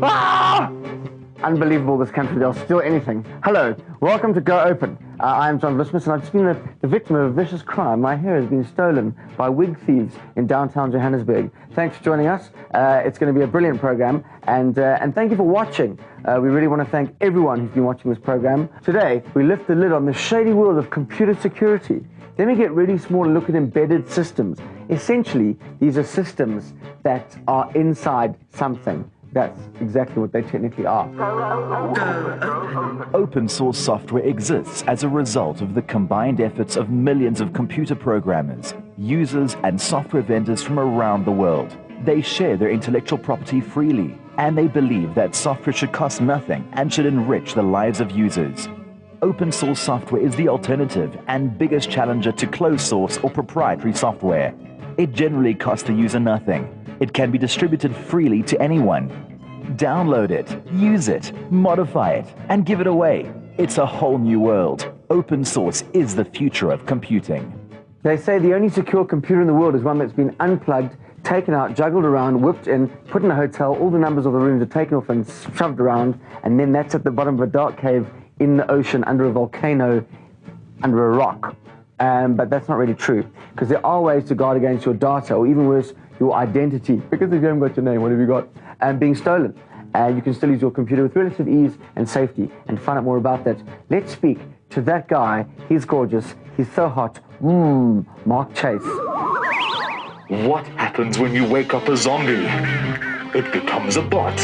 Ah! Unbelievable, this country, they'll steal anything. Hello, welcome to Go Open. I am John Vissmus, and I've just been the victim of a vicious crime. My hair has been stolen by wig thieves in downtown Johannesburg. Thanks for joining us. It's going to be a brilliant program, and thank you for watching. We really want to thank everyone who's been watching this program. Today, we lift the lid on the shady world of computer security. Then we get really small and look at embedded systems. Essentially, these are systems that are inside something. That's exactly what they technically are. Open source software exists as a result of the combined efforts of millions of computer programmers, users, and software vendors from around the world. They share their intellectual property freely, and they believe that software should cost nothing and should enrich the lives of users. Open source software is the alternative and biggest challenger to closed source or proprietary software. It generally costs the user nothing. It can be distributed freely to anyone. Download it, use it, modify it, and give it away. It's a whole new world. Open source is the future of computing. They say the only secure computer in the world is one that's been unplugged, taken out, juggled around, whipped in, put in a hotel, all the numbers of the rooms are taken off and shoved around, and then that's at the bottom of a dark cave in the ocean, under a volcano, under a rock. But that's not really true, because there are ways to guard against your data, or even worse, your identity, because if you haven't got your name, what have you got? Being stolen. You can still use your computer with relative ease and safety. And to find out more about that, let's speak to that guy. He's gorgeous. He's so hot. Mark Chase. What happens when you wake up a zombie? It becomes a bot.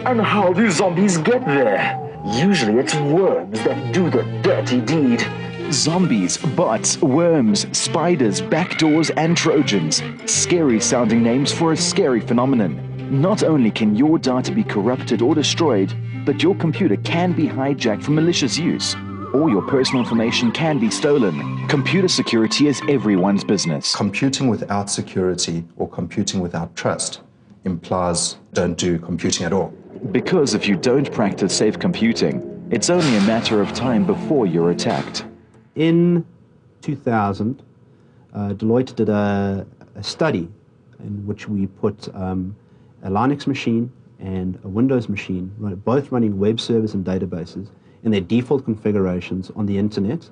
And how do zombies get there? Usually it's worms that do the dirty deed. Zombies, bots, worms, spiders, backdoors, and Trojans. Scary sounding names for a scary phenomenon. Not only can your data be corrupted or destroyed, but your computer can be hijacked for malicious use. Or your personal information can be stolen. Computer security is everyone's business. Computing without security or computing without trust implies don't do computing at all. Because if you don't practice safe computing, it's only a matter of time before you're attacked. In 2000, Deloitte did a study in which we put a Linux machine and a Windows machine, both running web servers and databases, in their default configurations on the internet.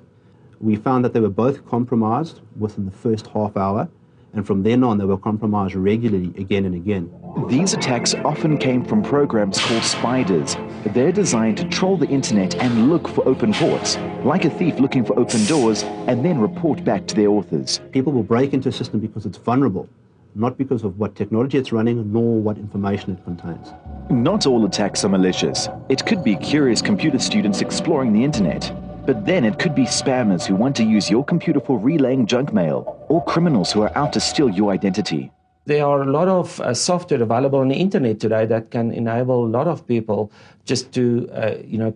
We found that they were both compromised within the first half hour, and from then on they were compromised regularly again and again. These attacks often came from programs called spiders. They're designed to troll the internet and look for open ports, like a thief looking for open doors, and then report back to their authors. People will break into a system because it's vulnerable, not because of what technology it's running, nor what information it contains. Not all attacks are malicious. It could be curious computer students exploring the internet. But then it could be spammers who want to use your computer for relaying junk mail, or criminals who are out to steal your identity. There are a lot of software available on the internet today that can enable a lot of people just to,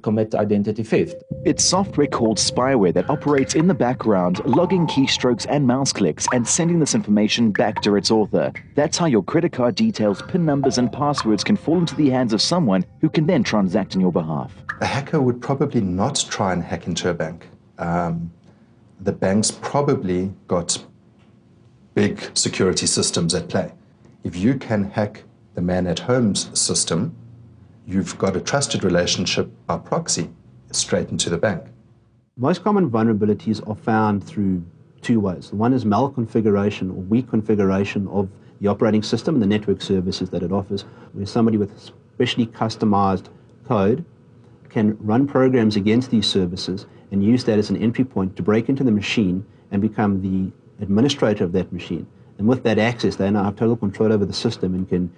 commit identity theft. It's software called spyware that operates in the background, logging keystrokes and mouse clicks and sending this information back to its author. That's how your credit card details, PIN numbers, and passwords can fall into the hands of someone who can then transact on your behalf. A hacker would probably not try and hack into a bank. The bank's probably got big security systems at play. If you can hack the man-at-home's system, you've got a trusted relationship by proxy straight into the bank. Most common vulnerabilities are found through two ways. One is malconfiguration or weak configuration of the operating system and the network services that it offers, where somebody with specially customized code can run programs against these services and use that as an entry point to break into the machine and become the administrator of that machine. And with that access, they now have total control over the system and can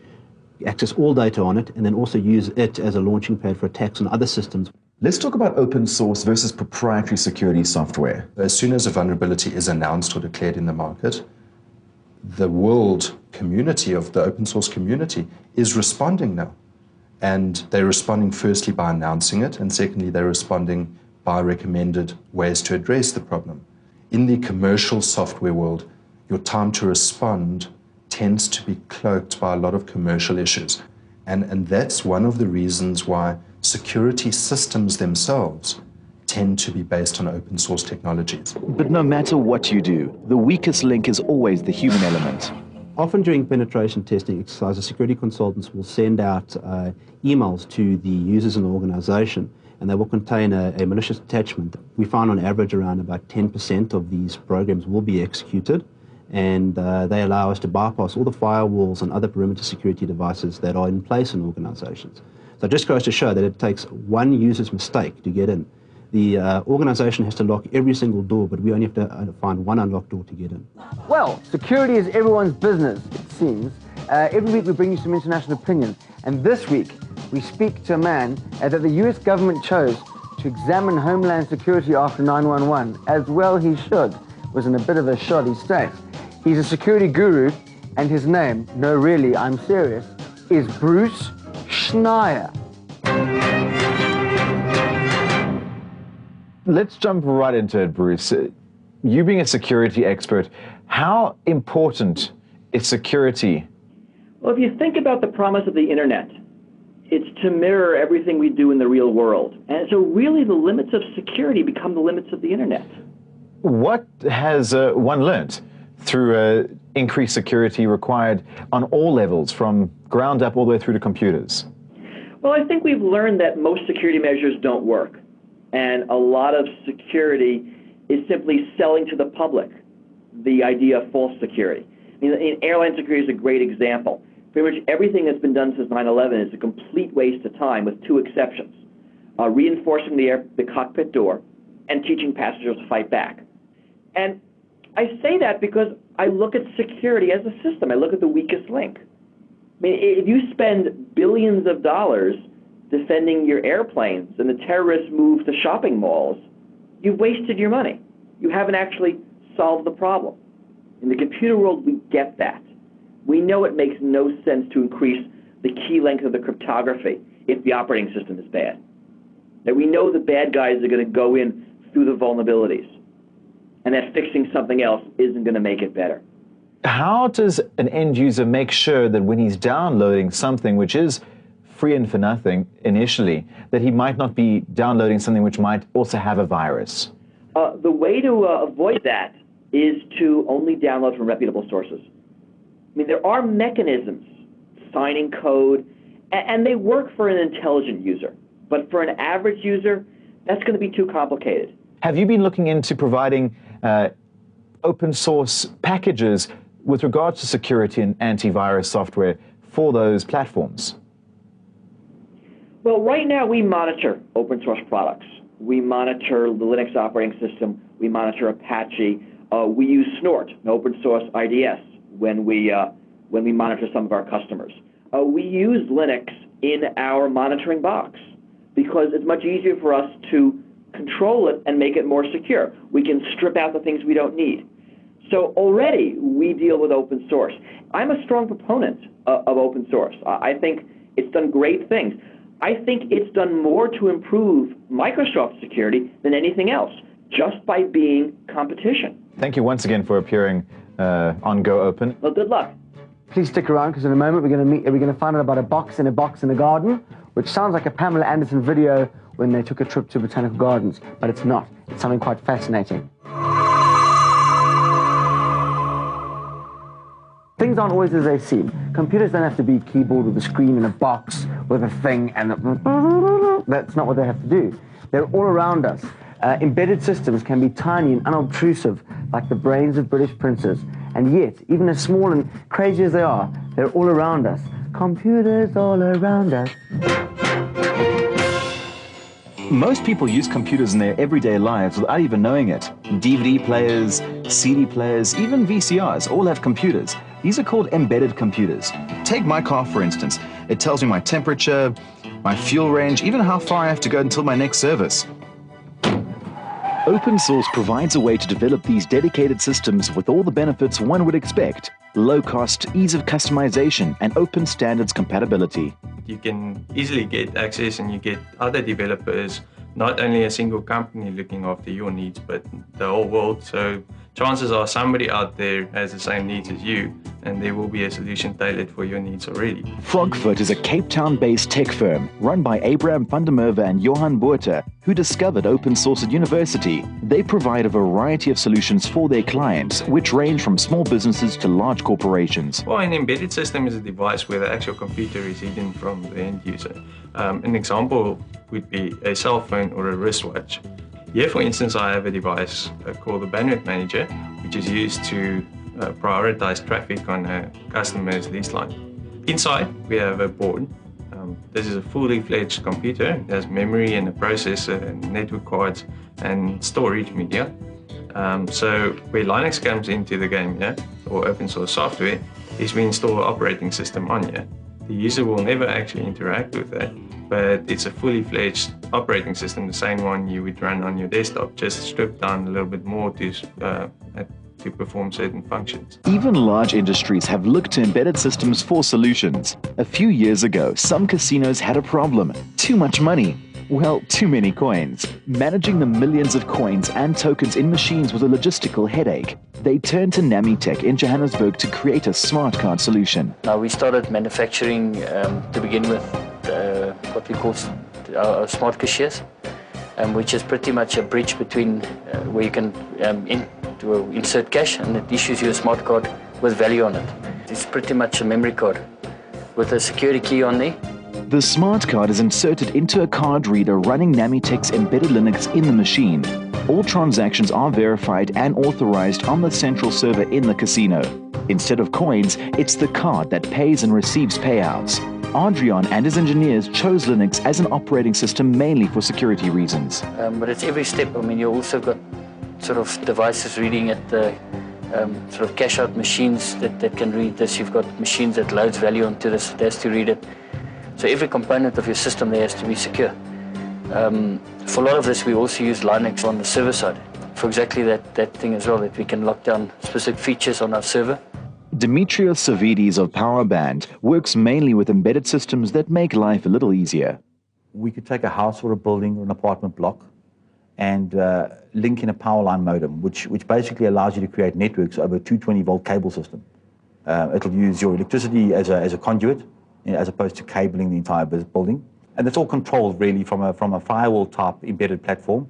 access all data on it, and then also use it as a launching pad for attacks on other systems. Let's talk about open source versus proprietary security software. As soon as a vulnerability is announced or declared in the market, the world community of the open source community is responding now. And they're responding firstly by announcing it, and secondly, they're responding by recommended ways to address the problem. In the commercial software world, your time to respond tends to be cloaked by a lot of commercial issues. And that's one of the reasons why security systems themselves tend to be based on open source technologies. But no matter what you do, the weakest link is always the human element. Often during penetration testing exercises, security consultants will send out emails to the users in the organization, and they will contain a malicious attachment. We find on average around about 10% of these programs will be executed, and they allow us to bypass all the firewalls and other perimeter security devices that are in place in organizations. So it just goes to show that it takes one user's mistake to get in. The organization has to lock every single door, but we only have to find one unlocked door to get in. Well, security is everyone's business, it seems. Every week we bring you some international opinion, and this week we speak to a man that the US government chose to examine homeland security after 9/11, as well he should. Was in a bit of a shoddy state. He's a security guru, and his name, no really, I'm serious, is Bruce Schneier. Let's jump right into it, Bruce. You being a security expert, how important is security? Well, if you think about the promise of the internet, it's to mirror everything we do in the real world. And so really the limits of security become the limits of the internet. What has one learned through increased security required on all levels, from ground up all the way through to computers? Well, I think we've learned that most security measures don't work. And a lot of security is simply selling to the public the idea of false security. I mean, airline security is a great example. Pretty much everything that's been done since 9/11 is a complete waste of time, with two exceptions: reinforcing the cockpit door and teaching passengers to fight back. And I say that because I look at security as a system. I look at the weakest link. I mean, if you spend billions of dollars defending your airplanes and the terrorists move to shopping malls, you've wasted your money. You haven't actually solved the problem. In the computer world, we get that. We know it makes no sense to increase the key length of the cryptography if the operating system is bad. That we know the bad guys are going to go in through the vulnerabilities, and that fixing something else isn't going to make it better. How does an end user make sure that when he's downloading something which is free and for nothing initially, that he might not be downloading something which might also have a virus? The way to avoid that is to only download from reputable sources. I mean, there are mechanisms, signing code, and they work for an intelligent user. But for an average user, that's going to be too complicated. Have you been looking into providing open source packages with regards to security and antivirus software for those platforms? Well, right now we monitor open source products. We monitor the Linux operating system. We monitor Apache. We use Snort, an open source IDS, when we monitor some of our customers. We use Linux in our monitoring box because it's much easier for us to control it and make it more secure. We can strip out the things we don't need. So already we deal with open source. I'm a strong proponent of open source. I think it's done great things. I think it's done more to improve Microsoft security than anything else, just by being competition. Thank you once again for appearing on Go Open. Well, good luck. Please stick around, because in a moment we're going to find out about a box in a garden, which sounds like a Pamela Anderson video when they took a trip to Botanical Gardens, but it's not. It's something quite fascinating. Things aren't always as they seem. Computers don't have to be a keyboard with a screen and a box with a thing, and that's not what they have to do. They're all around us. Embedded systems can be tiny and unobtrusive, like the brains of British princes. And yet, even as small and crazy as they are, they're all around us. Computers all around us. Most people use computers in their everyday lives without even knowing it. DVD players, CD players, even VCRs all have computers. These are called embedded computers. Take my car, for instance. It tells me my temperature, my fuel range, even how far I have to go until my next service. Open source provides a way to develop these dedicated systems with all the benefits one would expect: low cost, ease of customization, and open standards compatibility. You can easily get access, and you get other developers, not only a single company looking after your needs, but the whole world. So chances are somebody out there has the same needs as you, and there will be a solution tailored for your needs already. Frogfoot is a Cape Town-based tech firm run by Abraham van der Merwe and Johan Botha, who discovered open source at university. They provide a variety of solutions for their clients, which range from small businesses to large corporations. Well, an embedded system is a device where the actual computer is hidden from the end user. An example would be a cell phone or a wristwatch. Here, for instance, I have a device called the bandwidth manager, which is used to prioritize traffic on a customer's lease line. Inside, we have a board. This is a fully fledged computer. It has memory and a processor and network cards and storage media. So where Linux comes into the game here, or open source software, is we install an operating system on here. The user will never actually interact with that, but it's a fully fledged operating system, the same one you would run on your desktop, just stripped down a little bit more to perform certain functions. Even large industries have looked to embedded systems for solutions. A few years ago, some casinos had a problem: too much money. Well, too many coins. Managing the millions of coins and tokens in machines was a logistical headache. They turned to Namitech in Johannesburg to create a smart card solution. Now we started manufacturing to begin with what we call our smart cashiers, which is pretty much a bridge between where you can insert cash and it issues you a smart card with value on it. It's pretty much a memory card with a security key on there. The smart card is inserted into a card reader running Namitech's embedded Linux in the machine. All transactions are verified and authorized on the central server in the casino. Instead of coins, it's the card that pays and receives payouts. Adrian and his engineers chose Linux as an operating system mainly for security reasons. But it's every step. I mean, you also got sort of devices reading at the sort of cash out machines that can read this. You've got machines that loads value onto this, that has to read it. So every component of your system there has to be secure. For a lot of this, we also use Linux on the server side for exactly that thing as well, that we can lock down specific features on our server. Dimitrios Savidis of Powerband works mainly with embedded systems that make life a little easier. We could take a house or a building or an apartment block and link in a power line modem, which basically allows you to create networks over a 220-volt cable system. It'll use your electricity as a conduit, as opposed to cabling the entire building. And it's all controlled really from a firewall type embedded platform.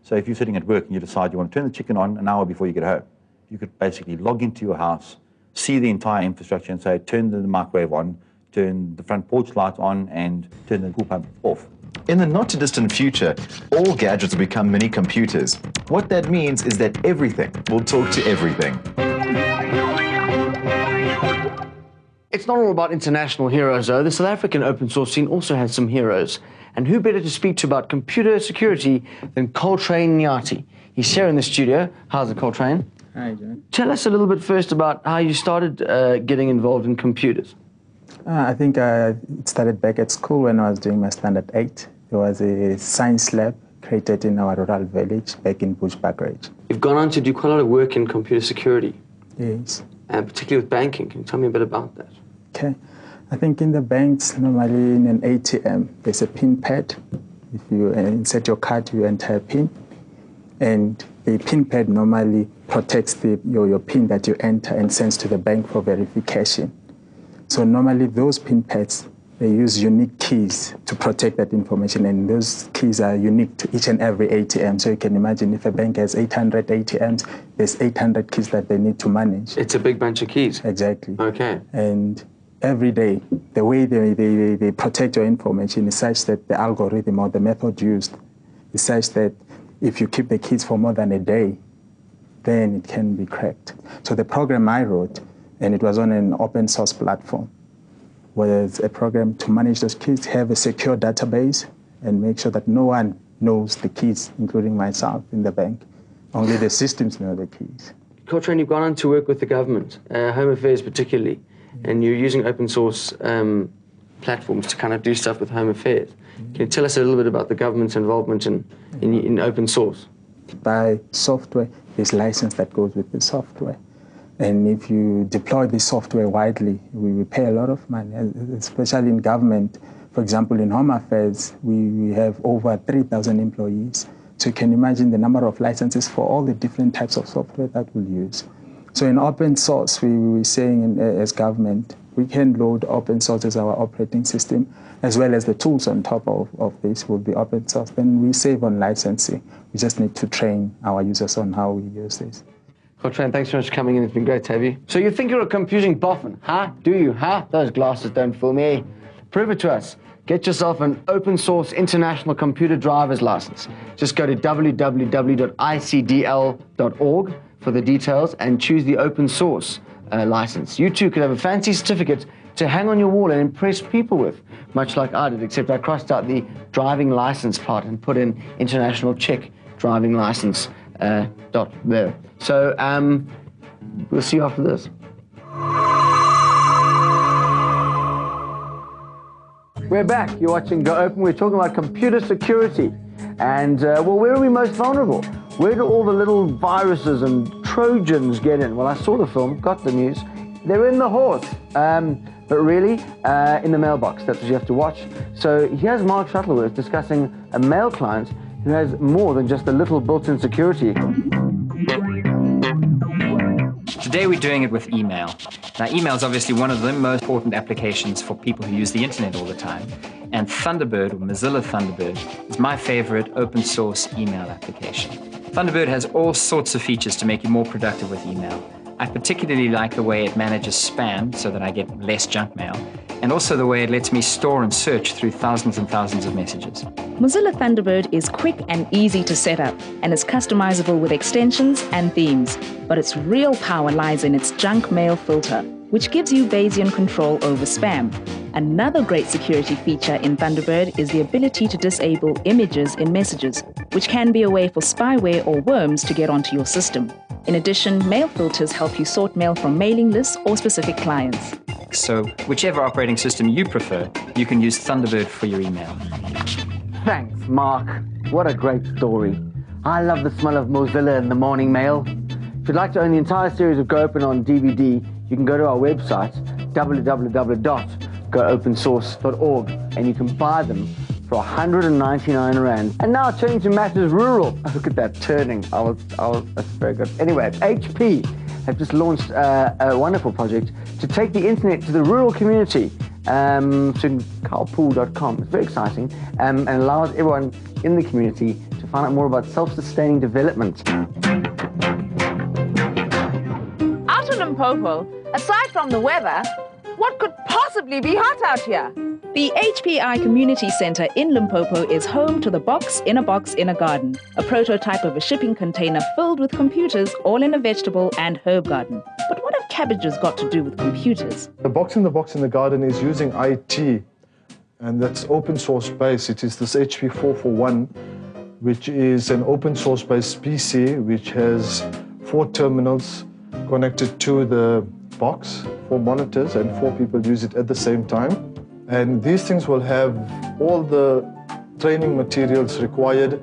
So if you're sitting at work and you decide you want to turn the chicken on an hour before you get home, you could basically log into your house, see the entire infrastructure and say, turn the microwave on, turn the front porch light on, and turn the pool pump off. In the not-too-distant future, all gadgets will become mini-computers. What that means is that everything will talk to everything. It's not all about international heroes, though. The South African open source scene also has some heroes. And who better to speak to about computer security than Coltrane Nyati? He's here in the studio. How's it, Coltrane? Hi, John. Tell us a little bit first about how you started getting involved in computers. I think it started back at school when I was doing my standard 8. There was a science lab created in our rural village back in Bushbuckridge. You've gone on to do quite a lot of work in computer security. Yes. And particularly with banking. Can you tell me a bit about that? Okay. I think in the banks, normally in an ATM, there's a PIN pad. If you insert your card, you enter a PIN. And the PIN pad normally protects your PIN that you enter and sends to the bank for verification. So normally those PIN pads, they use unique keys to protect that information, and those keys are unique to each and every ATM. So you can imagine if a bank has 800 ATMs, there's 800 keys that they need to manage. It's a big bunch of keys. Exactly. Okay. And every day, the way they protect your information is such that the algorithm or the method used is such that if you keep the keys for more than a day, then it can be cracked. So the program I wrote, and it was on an open source platform, was a program to manage those keys, have a secure database, and make sure that no one knows the keys, including myself in the bank. Only the systems know the keys. Coltrane, you've gone on to work with the government, Home Affairs particularly, and you're using open source platforms to kind of do stuff with Home Affairs. Can you tell us a little bit about the government's involvement in open source? By software, there's license that goes with the software. And if you deploy this software widely, we pay a lot of money, especially in government. For example, in Home Affairs, we have over 3,000 employees. So you can imagine the number of licenses for all the different types of software that we'll use. So in open source, we were saying as government, we can load open source as our operating system, as well as the tools on top of this will be open source. Then we save on licensing. We just need to train our users on how we use this. Coltrane, thanks so much for coming in. It's been great to have you. So you think you're a computing boffin, huh? Do you, huh? Those glasses don't fool me. Prove it to us. Get yourself an open source international computer driver's license. Just go to www.icdl.org for the details and choose the open source license. You too could have a fancy certificate to hang on your wall and impress people with, much like I did, except I crossed out the driving license part and put in international Czech driving license dot there. So we'll see you after this. We're back. You're watching Go Open. We're talking about computer security. And, well, where are we most vulnerable? Where do all the little viruses and Trojans get in? Well, I saw the film, got the news. They're in the horse. But really, in the mailbox. That's what you have to watch. So here's Mark Shuttleworth discussing a mail client who has more than just a little built-in security. Today we're doing it with email. Now, email is obviously one of the most important applications for people who use the internet all the time. And Thunderbird, or Mozilla Thunderbird, is my favorite open source email application. Thunderbird has all sorts of features to make you more productive with email. I particularly like the way it manages spam so that I get less junk mail, and also the way it lets me store and search through thousands and thousands of messages. Mozilla Thunderbird is quick and easy to set up and is customizable with extensions and themes, but its real power lies in its junk mail filter, which gives you Bayesian control over spam. Another great security feature in Thunderbird is the ability to disable images in messages, which can be a way for spyware or worms to get onto your system. In addition, mail filters help you sort mail from mailing lists or specific clients. So, whichever operating system you prefer, you can use Thunderbird for your email. Thanks, Mark. What a great story. I love the smell of Mozilla in the morning mail. If you'd like to own the entire series of Go Open on DVD, you can go to our website, www.goopensource.org, and you can buy them for 199 Rand. And now turning to matters rural. Oh, look at that turning. That's very good. Anyway, HP have just launched a wonderful project to take the internet to the rural community. Carpool.com. It's very exciting and allows everyone in the community to find out more about self-sustaining development. Out in Limpopo, aside from the weather, what could possibly be hot out here? The HPI Community Center in Limpopo is home to the Box in a Box in a Garden, a prototype of a shipping container filled with computers all in a vegetable and herb garden. But what have cabbages got to do with computers? The Box in the Garden is using IT, and that's open source based. It is this HP 441, which is an open source based PC which has 4 terminals connected to the box, 4 monitors, and 4 people use it at the same time. And these things will have all the training materials required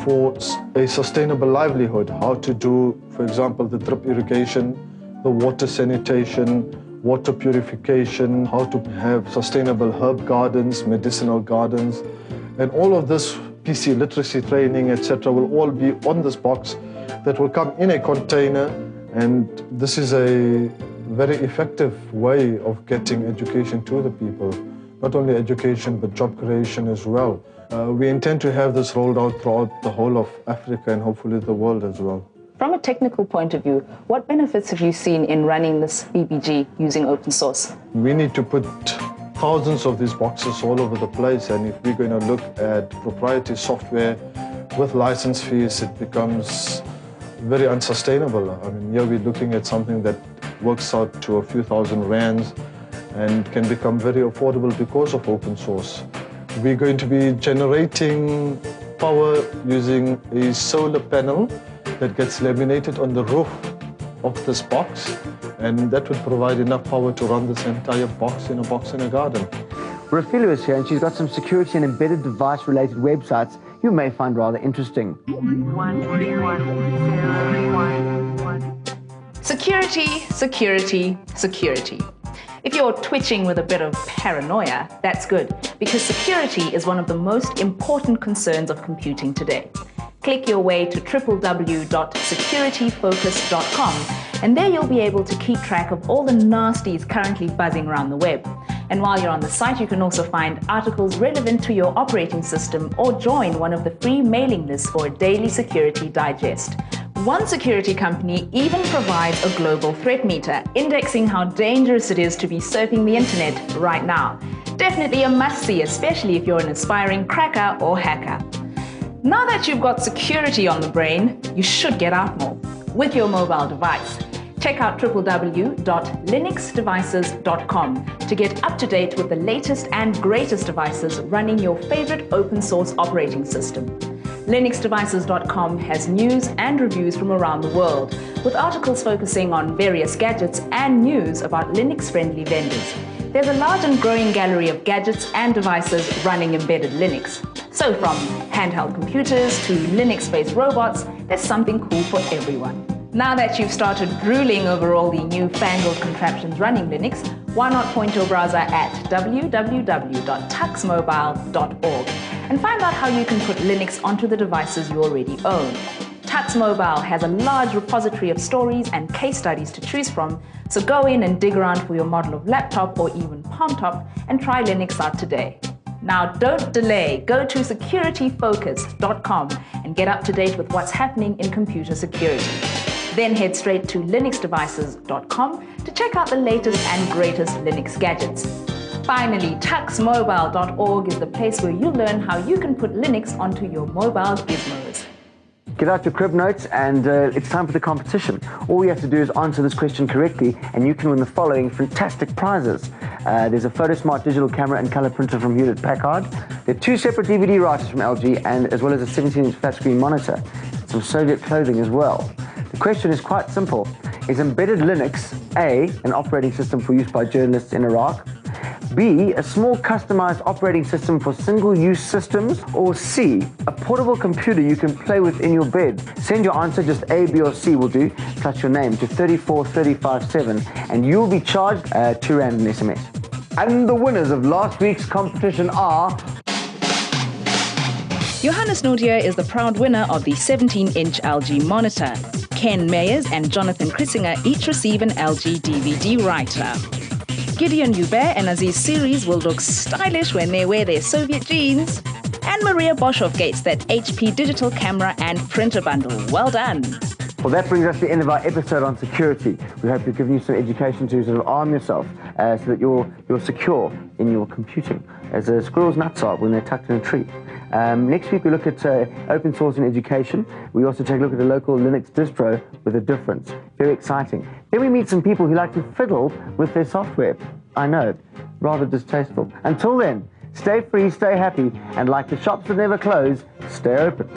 for a sustainable livelihood. How to do, for example, the drip irrigation, the water sanitation, water purification, how to have sustainable herb gardens, medicinal gardens. And all of this PC literacy training, etc., will all be on this box that will come in a container. And this is a very effective way of getting education to the people. Not only education, but job creation as well. We intend to have this rolled out throughout the whole of Africa and hopefully the world as well. From a technical point of view, what benefits have you seen in running this BBG using open source? We need to put thousands of these boxes all over the place, and if we're going to look at proprietary software with license fees, it becomes very unsustainable. I mean, here we're looking at something that works out to a few thousand rands and can become very affordable because of open source. We're going to be generating power using a solar panel that gets laminated on the roof of this box, and that would provide enough power to run this entire box in a garden. Rafilu is here, and she's got some security and embedded device-related websites you may find rather interesting. Security, security, security. If you're twitching with a bit of paranoia, that's good, because security is one of the most important concerns of computing today. Click your way to www.securityfocus.com, and there you'll be able to keep track of all the nasties currently buzzing around the web. And while you're on the site, you can also find articles relevant to your operating system or join one of the free mailing lists for a daily security digest. One security company even provides a global threat meter, indexing how dangerous it is to be surfing the internet right now. Definitely a must-see, especially if you're an aspiring cracker or hacker. Now that you've got security on the brain, you should get out more with your mobile device. Check out www.linuxdevices.com to get up to date with the latest and greatest devices running your favorite open source operating system. Linuxdevices.com has news and reviews from around the world, with articles focusing on various gadgets and news about Linux-friendly vendors. There's a large and growing gallery of gadgets and devices running embedded Linux. So from handheld computers to Linux-based robots, there's something cool for everyone. Now that you've started drooling over all the newfangled contraptions running Linux, why not point your browser at www.tuxmobile.org and find out how you can put Linux onto the devices you already own. Tux Mobile has a large repository of stories and case studies to choose from, so go in and dig around for your model of laptop or even palm top and try Linux out today. Now don't delay, go to securityfocus.com and get up to date with what's happening in computer security. Then head straight to linuxdevices.com to check out the latest and greatest Linux gadgets. Finally, tuxmobile.org is the place where you'll learn how you can put Linux onto your mobile gizmos. Get out your crib notes, and it's time for the competition. All you have to do is answer this question correctly, and you can win the following fantastic prizes. There's a PhotoSmart digital camera and color printer from Hewlett-Packard. There are 2 separate DVD writers from LG, and as well as a 17-inch flat screen monitor. Some Soviet clothing as well. The question is quite simple. Is embedded Linux A, an operating system for use by journalists in Iraq? B, a small customized operating system for single-use systems? Or C, a portable computer you can play with in your bed? Send your answer, just A, B or C will do, plus your name to 34357, and you'll be charged £2 in SMS. And the winners of last week's competition are... Johannes Nordier is the proud winner of the 17-inch LG monitor. Ken Meyers and Jonathan Chrissinger each receive an LG DVD writer. Gideon Hubert and Aziz Series will look stylish when they wear their Soviet jeans. And Maria Boshoff gets that HP digital camera and printer bundle. Well done. Well, that brings us to the end of our episode on security. We hope we've given you some education to sort of arm yourself so that you're secure in your computing, as a squirrel's nuts are when they're tucked in a tree. Next week we look at open source in education. We also take a look at a local Linux distro with a difference. Very exciting. Then we meet some people who like to fiddle with their software. I know, rather distasteful. Until then, stay free, stay happy, and like the shops that never close, stay open.